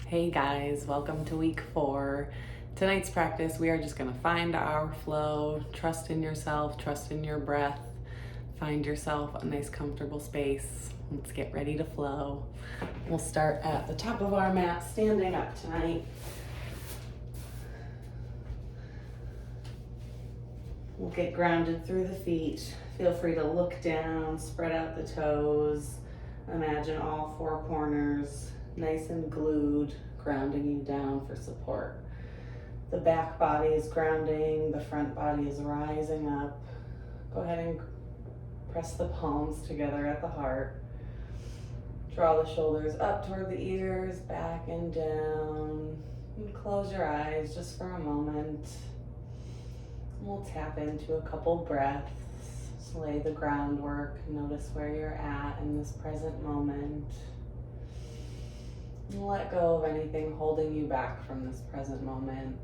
Hey guys, welcome to week 4. Tonight's practice, we are just going to find our flow, trust in yourself, trust in your breath, find yourself a nice comfortable space. Let's get ready to flow. We'll start at the top of our mat, standing up tonight. We'll get grounded through the feet. Feel free to look down, spread out the toes. Imagine all 4 corners nice and glued, grounding you down for support. The back body is grounding, the front body is rising up. Go ahead and press the palms together at the heart. Draw the shoulders up toward the ears, back and down. And close your eyes just for a moment. We'll tap into a couple breaths. Just lay the groundwork. Notice where you're at in this present moment. And let go of anything holding you back from this present moment.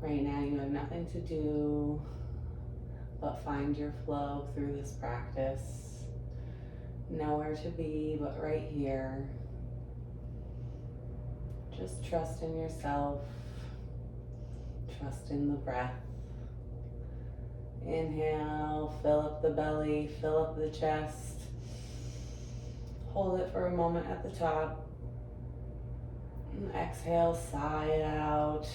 Right now you have nothing to do but find your flow through this practice. Nowhere to be but right here. Just trust in yourself. Trust in the breath. Inhale, fill up the belly, fill up the chest. Hold it for a moment at the top. And exhale, sigh it out.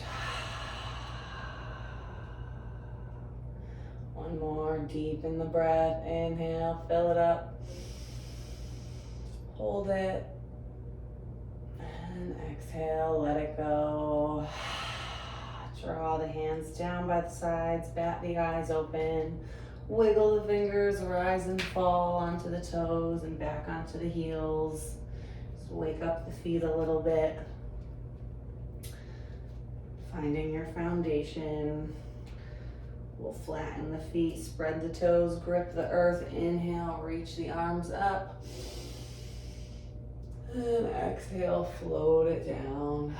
One more, deep in the breath. Inhale, fill it up. Hold it. And exhale, let it go. Draw the hands down by the sides, bat the eyes open. Wiggle the fingers, rise and fall onto the toes and back onto the heels. Just wake up the feet a little bit. Finding your foundation. We'll flatten the feet, spread the toes, grip the earth. Inhale, reach the arms up. And exhale, float it down.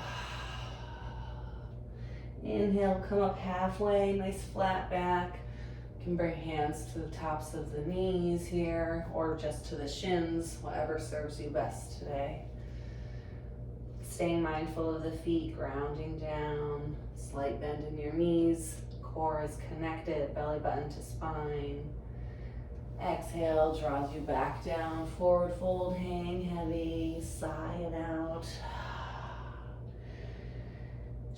Inhale, come up halfway, nice flat back. You can bring hands to the tops of the knees here or just to the shins, whatever serves you best today. Staying mindful of the feet, grounding down, slight bend in your knees, core is connected, belly button to spine. Exhale, draws you back down, forward fold, hang heavy, sigh it out.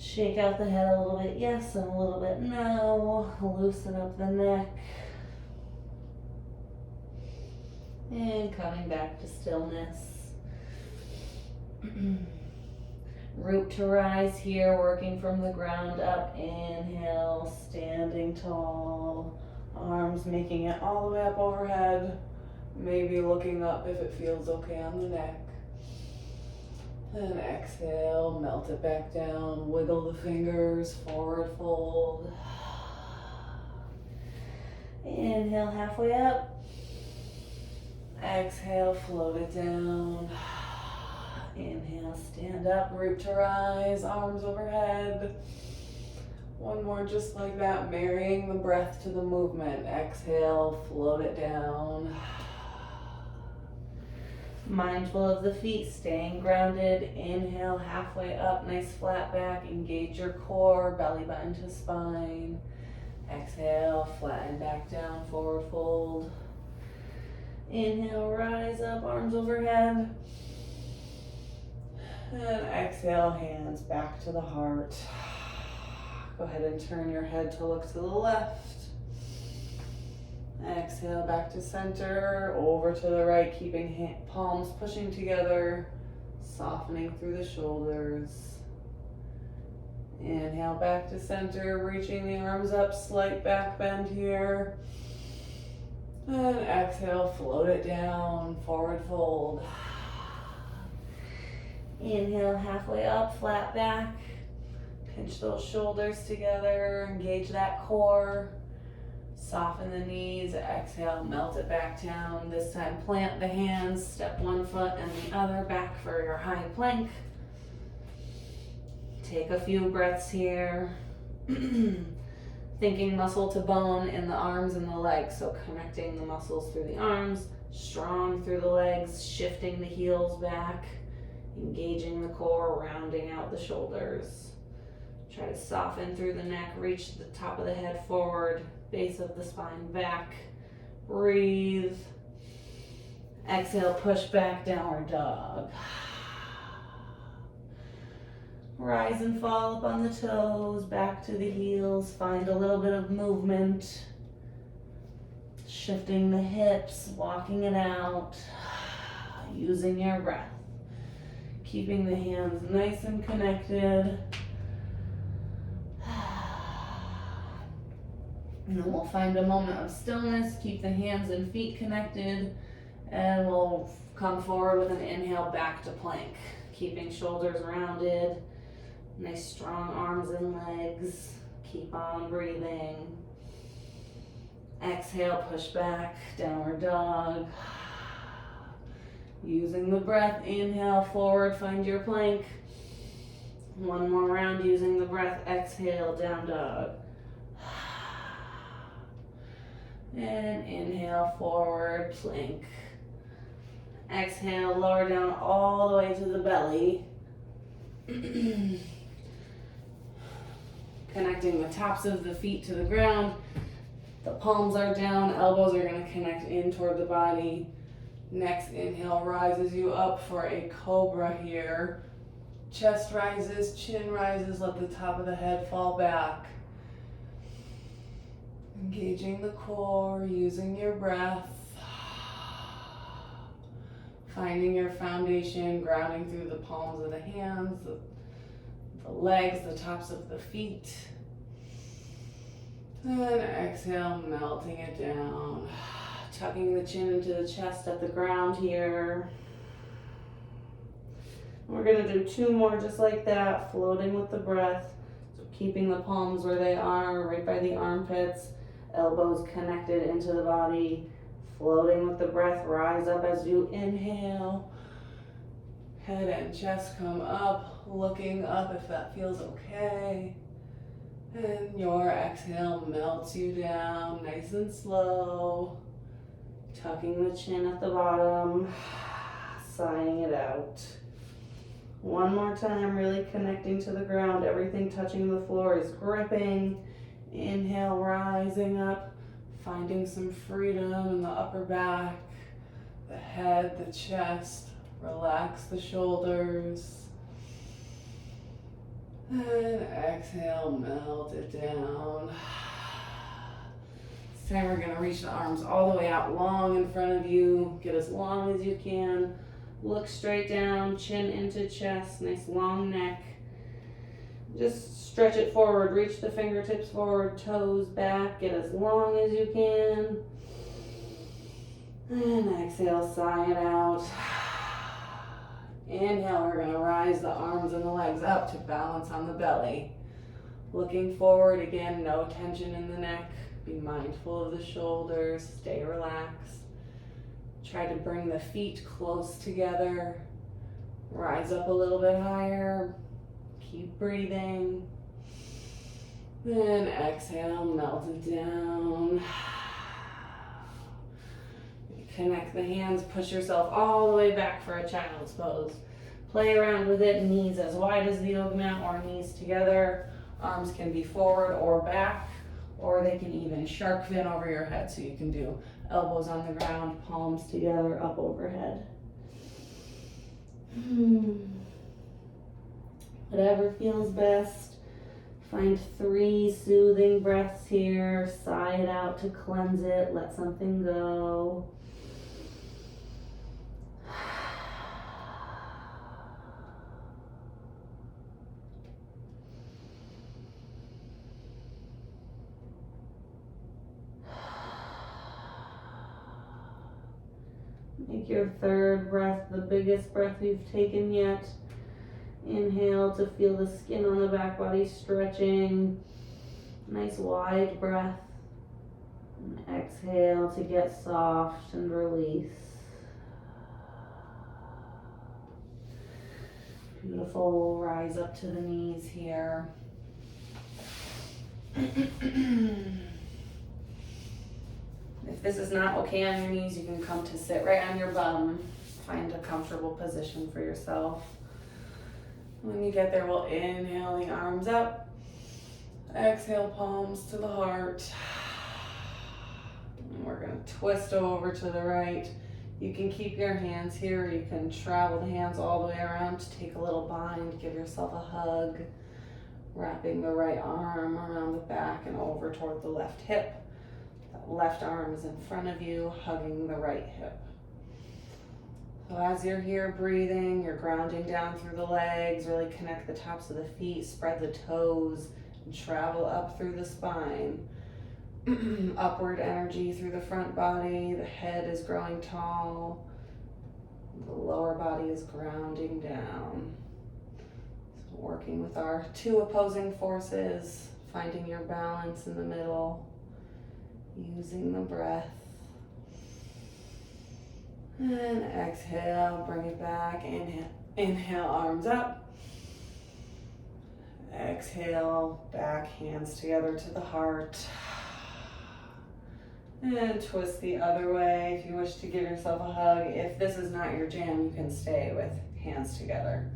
Shake out the head a little bit, yes, and a little bit, no. Loosen up the neck. And coming back to stillness. Root to rise here, working from the ground up. Inhale, standing tall. Arms making it all the way up overhead. Maybe looking up if it feels okay on the neck. And exhale, melt it back down, wiggle the fingers, forward fold. Inhale, halfway up. Exhale, float it down. Inhale, stand up, root to rise, arms overhead. One more just like that, marrying the breath to the movement. Exhale, float it down. Mindful of the feet, staying grounded. Inhale, halfway up, nice flat back. Engage your core, belly button to spine. Exhale, flatten back down, forward fold. Inhale, rise up, arms overhead. And exhale, hands back to the heart. Go ahead and turn your head to look to the left. Exhale, back to center, over to the right, keeping palms pushing together, softening through the shoulders. Inhale, back to center, reaching the arms up, slight back bend here. And exhale, float it down, forward fold. Inhale, halfway up, flat back. Pinch those shoulders together, engage that core. Soften the knees, exhale, melt it back down. This time plant the hands, step one foot and the other back for your high plank. Take a few breaths here. Thinking muscle to bone in the arms and the legs, so connecting the muscles through the arms, strong through the legs, shifting the heels back. Engaging the core, rounding out the shoulders. Try to soften through the neck, reach the top of the head forward, base of the spine back. Breathe. Exhale, push back, downward dog. Rise and fall up on the toes, back to the heels. Find a little bit of movement. Shifting the hips, walking it out. Using your breath. Keeping the hands nice and connected. And then we'll find a moment of stillness. Keep the hands and feet connected. And we'll come forward with an inhale back to plank. Keeping shoulders rounded. Nice strong arms and legs. Keep on breathing. Exhale, push back, downward dog. Using the breath, inhale forward, find your plank. One more round using the breath, exhale, down dog. And inhale forward, plank. Exhale, lower down all the way to the belly. Connecting the tops of the feet to the ground. The palms are down, elbows are going to connect in toward the body. Next inhale rises you up for a cobra here. Chest rises, chin rises, let the top of the head fall back. Engaging the core, using your breath. Finding your foundation, grounding through the palms of the hands, the legs, the tops of the feet. And exhale, melting it down. Tucking the chin into the chest at the ground here. We're going to do 2 more just like that, floating with the breath. So keeping the palms where they are, right by the armpits, elbows connected into the body. Floating with the breath, rise up as you inhale. Head and chest come up, looking up if that feels okay. And your exhale melts you down, nice and slow. Tucking the chin at the bottom, sighing it out. One more time, really connecting to the ground. Everything touching the floor is gripping. Inhale, rising up, finding some freedom in the upper back, the head, the chest. Relax the shoulders. And exhale, melt it down. This time we're going to reach the arms all the way out long in front of you. Get as long as you can. Look straight down, chin into chest, nice long neck. Just stretch it forward, reach the fingertips forward, toes back, get as long as you can. And exhale, sigh it out. Inhale, we're going to rise the arms and the legs up to balance on the belly. Looking forward, again, no tension in the neck. Be mindful of the shoulders, stay relaxed. Try to bring the feet close together. Rise up a little bit higher. Keep breathing. Then exhale, melt it down. Connect the hands, push yourself all the way back for a child's pose. Play around with it, knees as wide as the yoga mat or knees together. Arms can be forward or back, or they can even shark fin over your head, so you can do elbows on the ground, palms together, up overhead. Whatever feels best. Find 3 soothing breaths here. Sigh it out to cleanse it, let something go. Make your 3rd breath the biggest breath you've taken yet. Inhale to feel the skin on the back body stretching. Nice wide breath. And exhale to get soft and release. Beautiful. Rise up to the knees here. If this is not okay on your knees, you can come to sit right on your bum. Find a comfortable position for yourself. When you get there, we'll inhale the arms up. Exhale, palms to the heart. And we're gonna twist over to the right. You can keep your hands here. You can travel the hands all the way around to take a little bind. Give yourself a hug. Wrapping the right arm around the back and over toward the left hip. That left arm is in front of you, hugging the right hip. So as you're here breathing, you're grounding down through the legs, really connect the tops of the feet, spread the toes, and travel up through the spine. Upward energy through the front body, the head is growing tall, the lower body is grounding down. So working with our two opposing forces, finding your balance in the middle, using the breath. And exhale, bring it back, inhale, arms up. Exhale, back, hands together to the heart. And twist the other way if you wish to give yourself a hug. If this is not your jam, you can stay with hands together.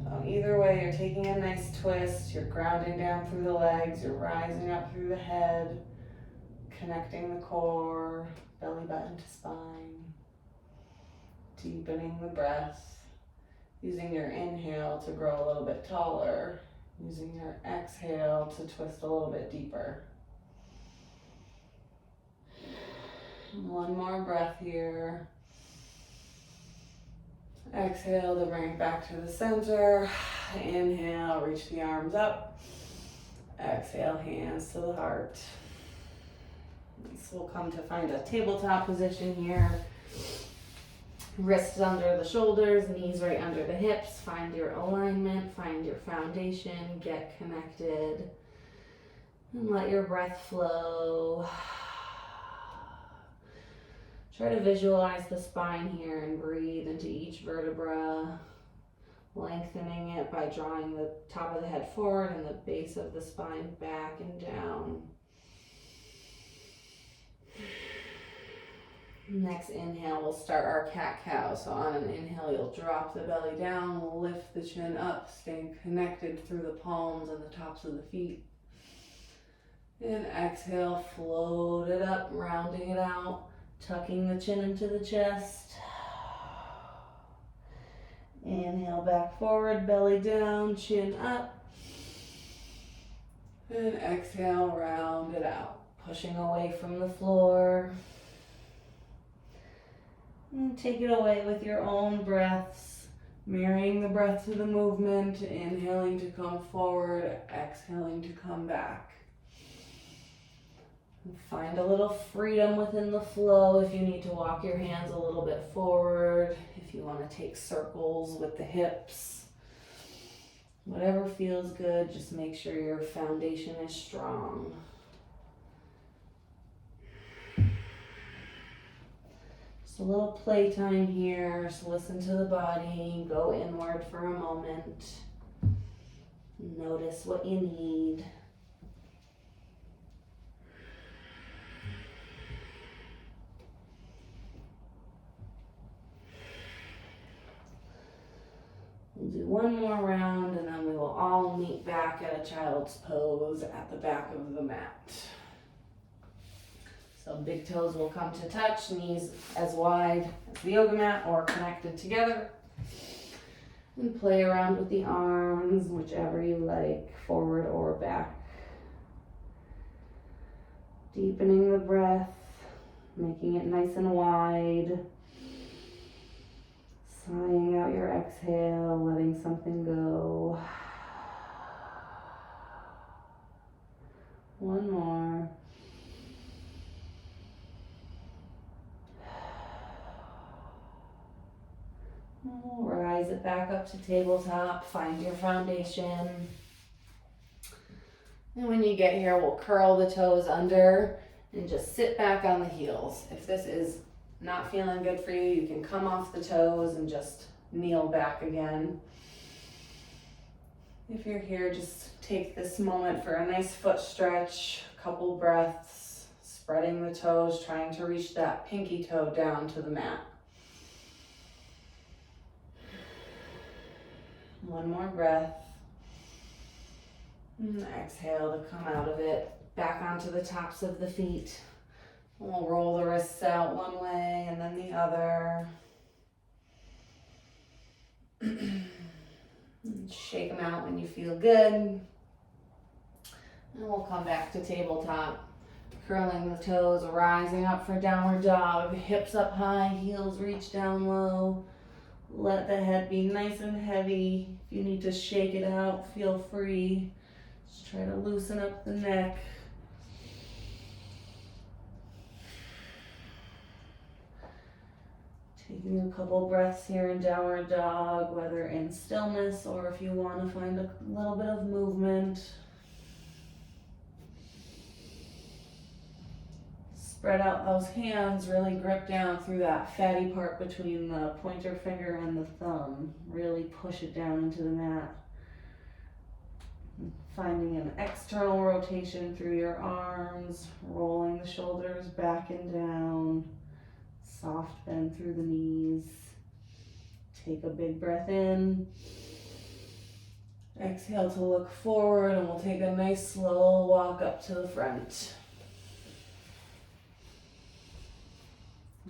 So either way, you're taking a nice twist, you're grounding down through the legs, you're rising up through the head, connecting the core, belly button to spine, deepening the breath, using your inhale to grow a little bit taller, using your exhale to twist a little bit deeper. One more breath here. Exhale to bring it back to the center. Inhale, reach the arms up. Exhale, hands to the heart. So we'll come to find a tabletop position here. Wrists under the shoulders, knees right under the hips. Find your alignment, find your foundation, get connected. And let your breath flow. Try to visualize the spine here and breathe into each vertebra, lengthening it by drawing the top of the head forward and the base of the spine back and down. Next inhale, we'll start our cat-cow. So on an inhale, you'll drop the belly down, lift the chin up, staying connected through the palms and the tops of the feet. And exhale, float it up, rounding it out. Tucking the chin into the chest. Inhale back forward, belly down, chin up. And exhale, round it out. Pushing away from the floor. And take it away with your own breaths. Mirroring the breath to the movement. Inhaling to come forward, exhaling to come back. Find a little freedom within the flow if you need to walk your hands a little bit forward, if you want to take circles with the hips. Whatever feels good, just make sure your foundation is strong. Just a little playtime here, so listen to the body, go inward for a moment. Notice what you need. We'll do one more round and then we will all meet back at a child's pose at the back of the mat. So big toes will come to touch, knees as wide as the yoga mat or connected together. And play around with the arms, whichever you like, forward or back. Deepening the breath, making it nice and wide. Sighing out your exhale, letting something go. One more. Rise it back up to tabletop, find your foundation. And when you get here, we'll curl the toes under and just sit back on the heels. If this is not feeling good for you, you can come off the toes and just kneel back again. If you're here, just take this moment for a nice foot stretch, a couple breaths, spreading the toes, trying to reach that pinky toe down to the mat. One more breath. And exhale to come out of it. Back onto the tops of the feet. We'll roll the wrists out one way and then the other. Shake them out when you feel good. And we'll come back to tabletop. Curling the toes, rising up for downward dog. Hips up high, heels reach down low. Let the head be nice and heavy. If you need to shake it out, feel free. Just try to loosen up the neck. Taking a couple breaths here in downward dog, whether in stillness or if you want to find a little bit of movement. Spread out those hands, really grip down through that fatty part between the pointer finger and the thumb. Really push it down into the mat. Finding an external rotation through your arms, rolling the shoulders back and down. Soft bend through the knees. Take a big breath in. Exhale to look forward, and we'll take a nice slow walk up to the front.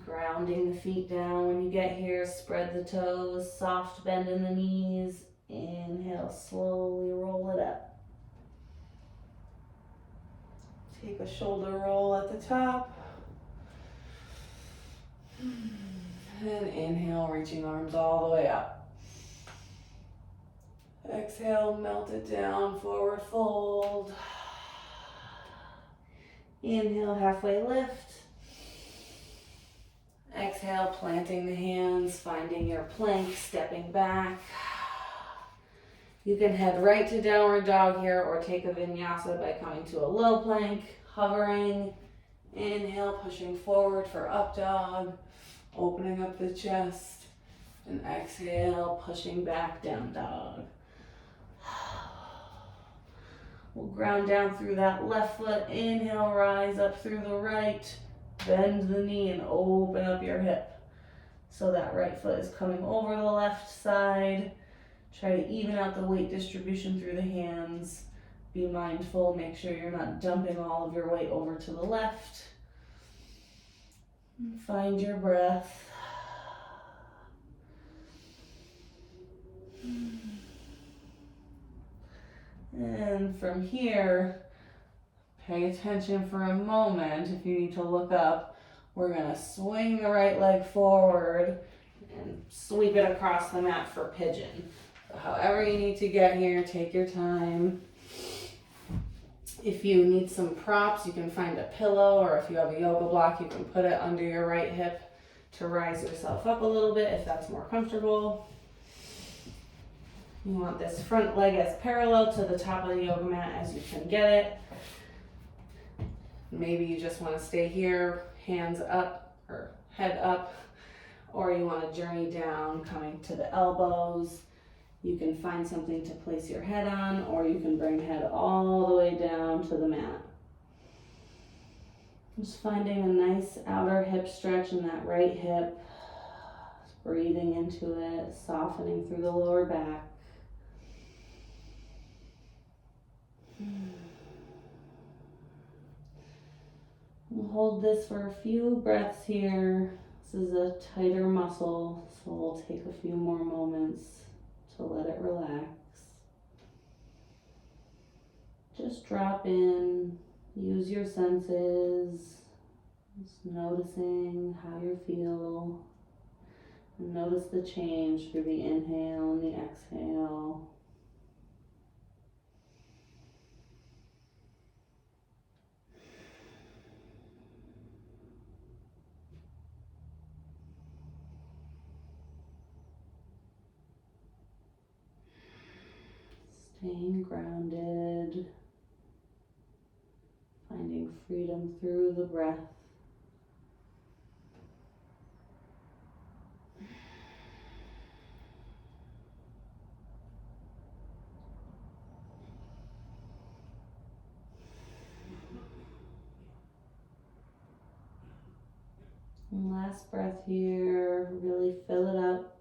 Grounding the feet down when you get here. Spread the toes, soft bend in the knees. Inhale, slowly roll it up. Take a shoulder roll at the top. And inhale, reaching arms all the way up. Exhale, melt it down, forward fold. Inhale, halfway lift. Exhale, planting the hands, finding your plank, stepping back. You can head right to downward dog here or take a vinyasa by coming to a low plank, hovering. Inhale, pushing forward for up dog, opening up the chest. And exhale, pushing back, down dog. We'll ground down through that left foot. Inhale, rise up through the right. Bend the knee and open up your hip. So that right foot is coming over the left side. Try to even out the weight distribution through the hands. Be mindful, make sure you're not dumping all of your weight over to the left. Find your breath. And from here, pay attention for a moment. If you need to look up, we're gonna swing the right leg forward and sweep it across the mat for pigeon. So however you need to get here, take your time. If you need some props, you can find a pillow, or if you have a yoga block, you can put it under your right hip to rise yourself up a little bit if that's more comfortable. You want this front leg as parallel to the top of the yoga mat as you can get it. Maybe you just want to stay here, hands up or head up, or you want to journey down, coming to the elbows. You can find something to place your head on, or you can bring head all the way down to the mat. Just finding a nice outer hip stretch in that right hip. Just breathing into it, softening through the lower back. We'll hold this for a few breaths here. This is a tighter muscle, so we'll take a few more moments to let it relax. Just drop in, use your senses, just noticing how you feel. And notice the change through the inhale and the exhale. Staying grounded, finding freedom through the breath. And last breath here, really fill it up.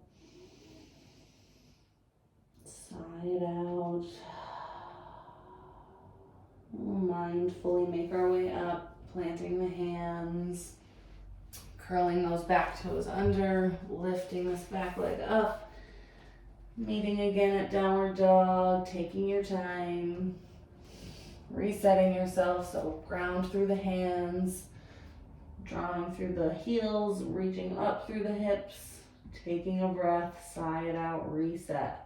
mindfully make our way up, planting the hands, curling those back toes under, lifting this back leg up, meeting again at downward dog, taking your time, resetting yourself, so ground through the hands, drawing through the heels, reaching up through the hips, taking a breath, sigh it out, reset.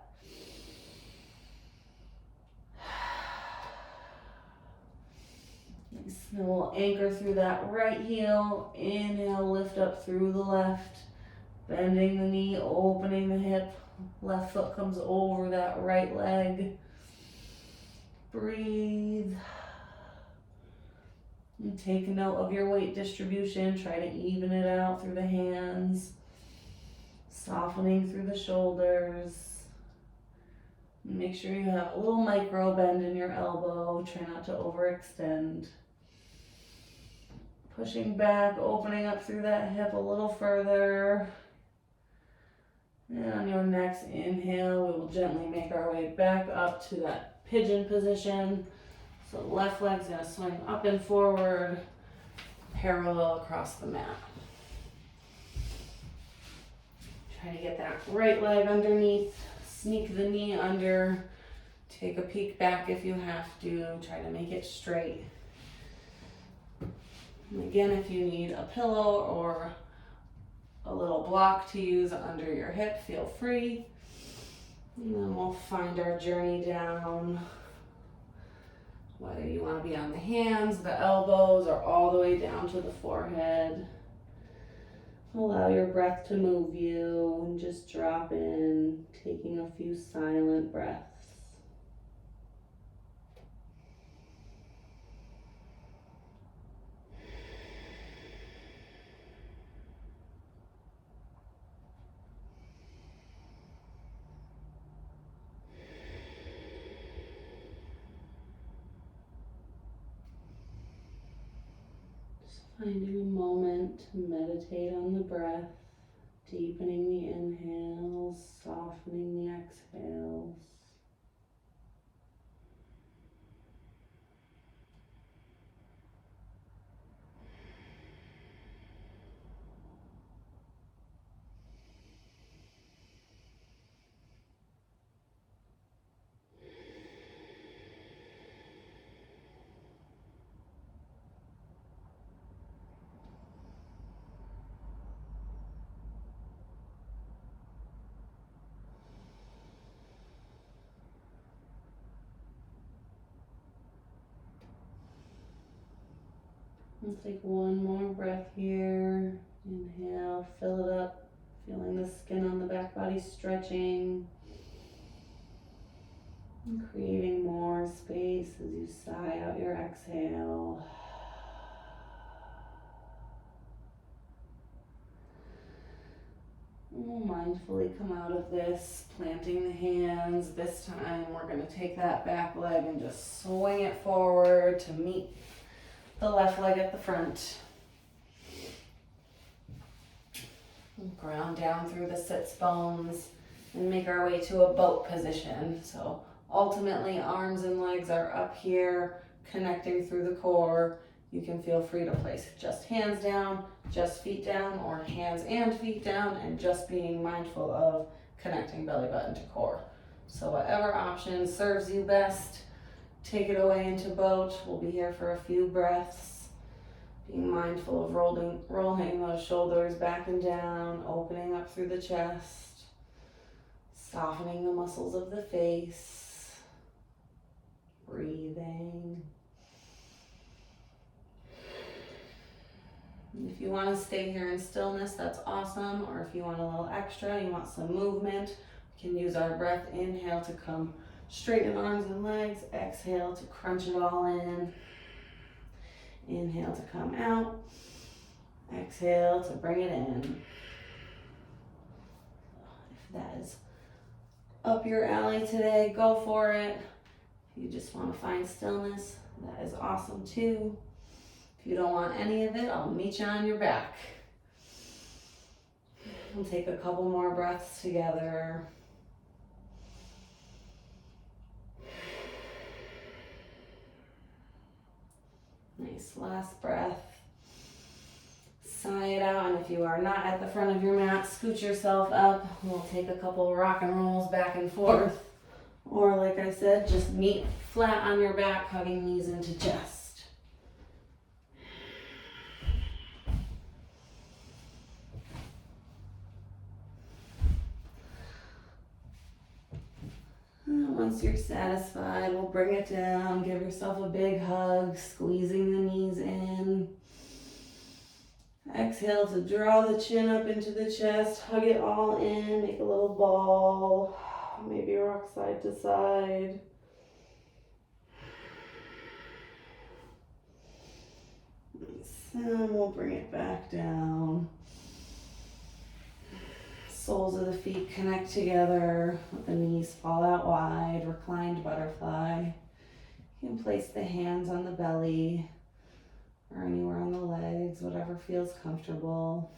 Then we'll anchor through that right heel, inhale, lift up through the left, bending the knee, opening the hip, left foot comes over that right leg. Breathe. And take a note of your weight distribution, try to even it out through the hands, softening through the shoulders. Make sure you have a little micro bend in your elbow, try not to overextend. Pushing back, opening up through that hip a little further. And on your next inhale, we will gently make our way back up to that pigeon position. So left leg's gonna swing up and forward, parallel across the mat. Try to get that right leg underneath, sneak the knee under, take a peek back if you have to, try to make it straight. And again, if you need a pillow or a little block to use under your hip, feel free. And then we'll find our journey down, whether you want to be on the hands, the elbows, or all the way down to the forehead. Allow your breath to move you and just drop in, taking a few silent breaths. Finding a moment to meditate on the breath, deepening the inhales, softening the exhales. We'll take one more breath here. Inhale, fill it up, feeling the skin on the back body stretching. And creating more space as you sigh out your exhale. And we'll mindfully come out of this, planting the hands. This time we're going to take that back leg and just swing it forward to meet the left leg at the front. Ground down through the sits bones and make our way to a boat position. So ultimately arms and legs are up here, connecting through the core. You can feel free to place just hands down, just feet down, or hands and feet down, and just being mindful of connecting belly button to core. So whatever option serves you best, take it away into boat. We'll be here for a few breaths. Being mindful of rolling those shoulders back and down, opening up through the chest, softening the muscles of the face, breathing. If you want to stay here in stillness, that's awesome. Or if you want a little extra, you want some movement, we can use our breath. Inhale to come straighten arms and legs. Exhale to crunch it all in. Inhale to come out. Exhale to bring it in. If that is up your alley today, go for it. If you just want to find stillness, that is awesome too. If you don't want any of it, I'll meet you on your back. We'll take a couple more breaths together. last breath. Sigh it out, and if you are not at the front of your mat, scoot yourself up. We'll take a couple rock and rolls back and forth. Or like I said, just meet flat on your back, hugging knees into chest. And once you're satisfied, we'll bring it down. Give yourself a big hug, squeezing the knees in. Exhale to draw the chin up into the chest, hug it all in, make a little ball, maybe rock side to side. And we'll bring it back down. Soles of the feet connect together, let the knees fall out wide, reclined butterfly. You can place the hands on the belly or anywhere on the legs, whatever feels comfortable.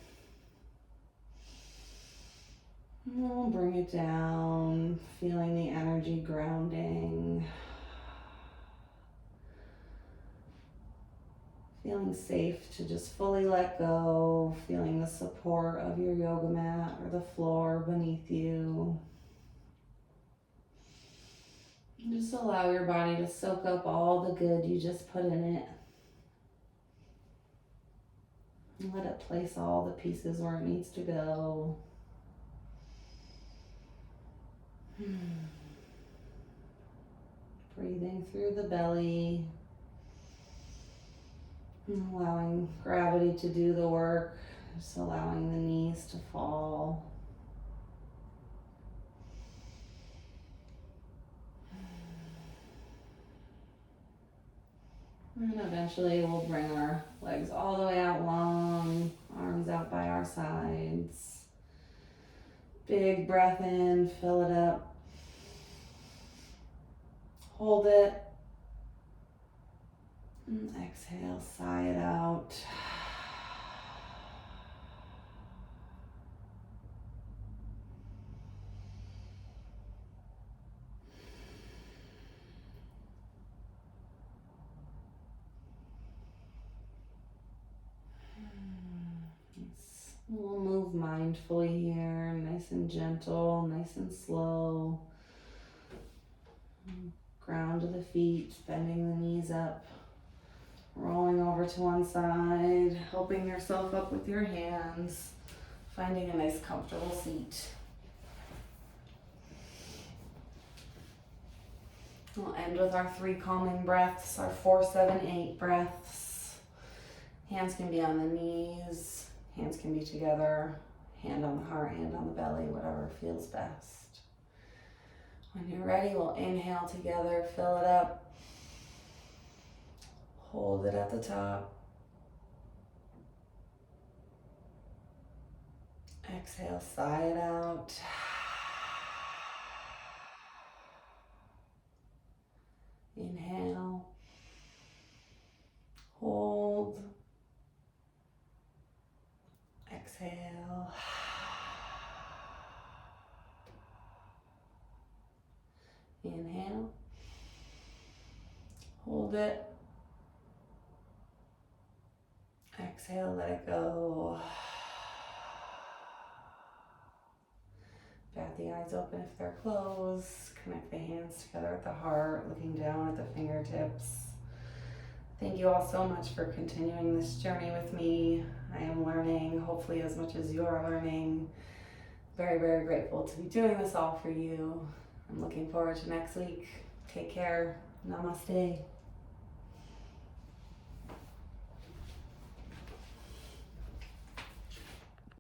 And we'll bring it down, feeling the energy grounding. Feeling safe to just fully let go, feeling the support of your yoga mat or the floor beneath you. And just allow your body to soak up all the good you just put in it. And let it place all the pieces where it needs to go. Breathing through the belly. And allowing gravity to do the work. Just allowing the knees to fall. And eventually we'll bring our legs all the way out long, arms out by our sides. Big breath in, fill it up. Hold it. And exhale, sigh it out. We'll move mindfully here, nice and gentle, nice and slow. Ground to the feet, bending the knees up. Rolling over to one side, helping yourself up with your hands. Finding a nice comfortable seat. We'll end with our 3 calming breaths, our 4, 7, 8 breaths. Hands can be on the knees. Hands can be together, hand on the heart, hand on the belly, whatever feels best. When you're ready, we'll inhale together, fill it up. Hold it at the top. Exhale, sigh it out. Inhale. Hold. Exhale. Inhale. Hold it. Exhale, let it go. Bat the eyes open if they're closed. Connect the hands together at the heart, looking down at the fingertips. Thank you all so much for continuing this journey with me. I am learning, hopefully as much as you're learning. Very, very grateful to be doing this all for you. I'm looking forward to next week. Take care. Namaste.